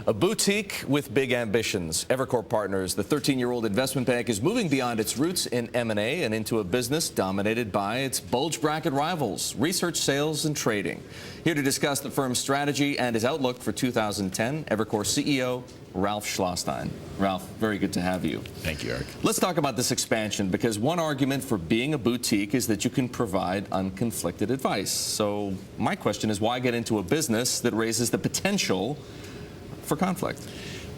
A boutique with big ambitions. Evercore Partners, the 13-year-old investment bank, is moving beyond its roots in M&A and into a business dominated by its bulge bracket rivals, research, sales, and trading. Here to discuss the firm's strategy and his outlook for 2010, Evercore CEO Ralph Schlosstein. Ralph, very good to have you. Thank you, Erik. Let's talk about this expansion, because one argument for being a boutique is that you can provide unconflicted advice. So my question is, why get into a business that raises the potential for conflict?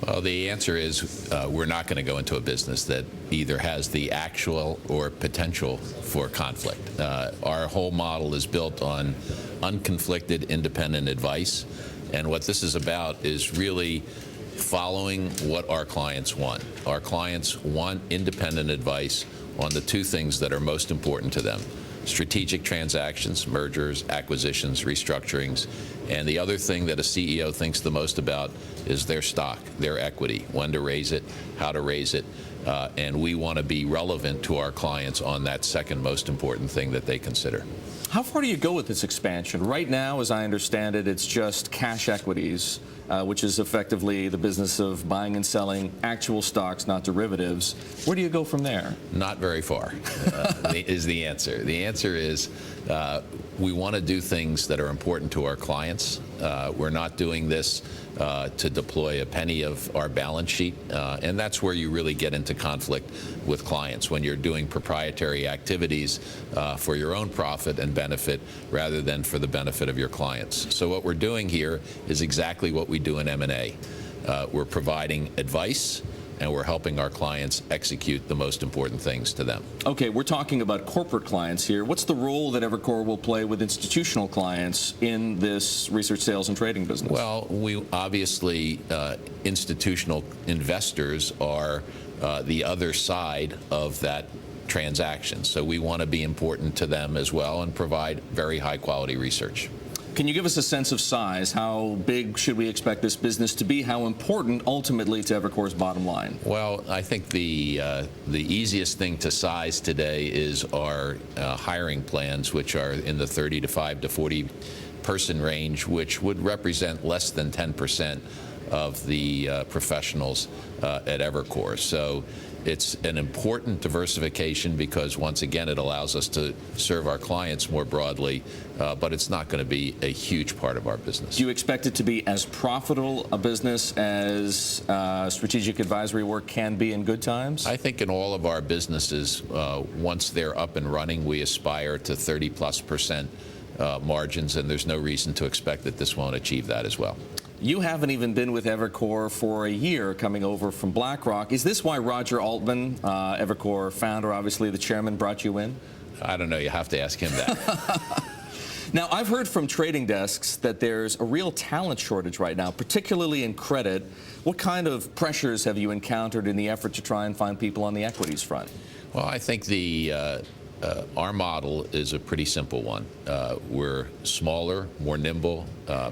Well, the answer is we're not going to go into a business that either has the actual or potential for conflict. Our whole model is built on unconflicted, independent advice. And what this is about is really following what our clients want. Our clients want independent advice on the two things that are most important to them: strategic transactions, mergers, acquisitions, restructurings. And the other thing that a CEO thinks the most about is their stock, their equity, when to raise it, how to raise it. And we want to be relevant to our clients on that second most important thing that they consider. How far do you go with this expansion? Right now, as I understand it, it's just cash equities, which is effectively the business of buying and selling actual stocks, not derivatives. Where do you go from there? Not very far, is the answer. The answer is we want to do things that are important to our clients. We're not doing this to deploy a penny of our balance sheet, and that's where you really get into conflict with clients, when you're doing proprietary activities for your own profit and benefit rather than for the benefit of your clients. So what we're doing here is exactly what we do in M&A. We're providing advice, and we're helping our clients execute the most important things to them. Okay, we're talking about corporate clients here. What's the role that Evercore will play with institutional clients in this research, sales, and trading business? Well, we obviously, institutional investors are the other side of that transaction. So we want to be important to them as well and provide very high-quality research. Can you give us a sense of size? How big should we expect this business to be? How important ultimately to Evercore's bottom line? Well, I think the easiest thing to size today is our hiring plans, which are in the 35 to 40 person range, which would represent less than 10% of the professionals at Evercore. So it's an important diversification because, once again, it allows us to serve our clients more broadly, but it's not going to be a huge part of our business. Do you expect it to be as profitable a business as strategic advisory work can be in good times? I think in all of our businesses, once they're up and running, we aspire to 30+% margins, and there's no reason to expect that this won't achieve that as well. You haven't even been with Evercore for a year, coming over from BlackRock. Is this why Roger Altman, Evercore founder, obviously the chairman, brought you in? I don't know. You have to ask him that. Now, I've heard from trading desks that there's a real talent shortage right now, particularly in credit. What kind of pressures have you encountered in the effort to try and find people on the equities front? Well, I think our model is a pretty simple one. We're smaller, more nimble.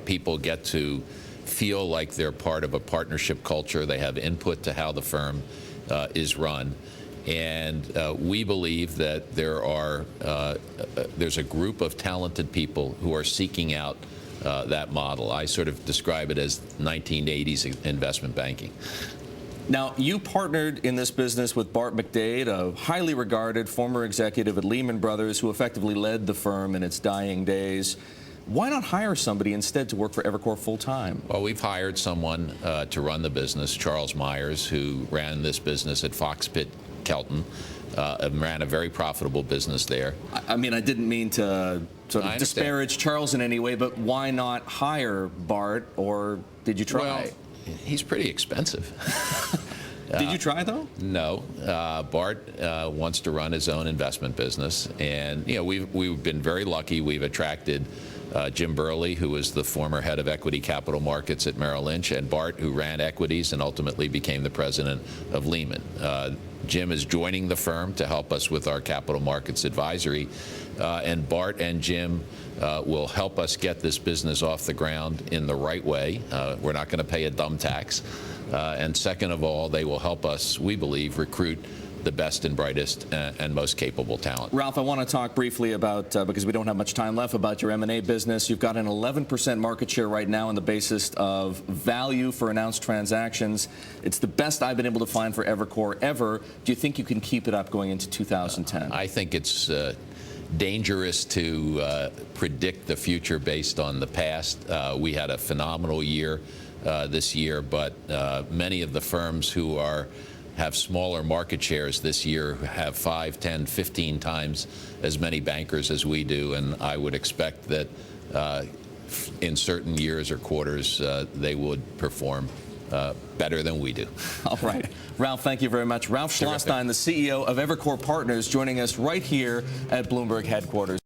People get to feel like they're part of a partnership culture. They have input to how the firm is run. And we believe that there's a group of talented people who are seeking out that model. I sort of describe it as 1980s investment banking. Now, you partnered in this business with Bart McDade, a highly regarded former executive at Lehman Brothers who effectively led the firm in its dying days. Why not hire somebody instead to work for Evercore full-time? Well, we've hired someone to run the business, Charles Meyers, who ran this business at Fox Pitt Kelton, and ran a very profitable business there. I mean, I didn't mean to sort of disparage Charles in any way, but why not hire Bart, or did you try? Well, he's pretty expensive. Did you try, though? No. Bart wants to run his own investment business, and we've been very lucky. We've attracted Jim Burley, who was the former head of equity capital markets at Merrill Lynch, and Bart, who ran equities and ultimately became the president of Lehman. Jim is joining the firm to help us with our capital markets advisory, and Bart and Jim will help us get this business off the ground in the right way. We're not going to pay a dumb tax. And second of all, they will help us, we believe, recruit the best and brightest and most capable talent. Ralph, I want to talk briefly about, because we don't have much time left, about your M&A business. You've got an 11% market share right now on the basis of value for announced transactions. It's the best I've been able to find for Evercore ever. Do you think you can keep it up going into 2010? I think it's dangerous to predict the future based on the past. We had a phenomenal year this year, but many of the firms who have smaller market shares this year have 5, 10, 15 times as many bankers as we do, and I would expect that in certain years or quarters they would perform better than we do. All right. Ralph, thank you very much. Ralph Schlosstein, the CEO of Evercore Partners, joining us right here at Bloomberg headquarters.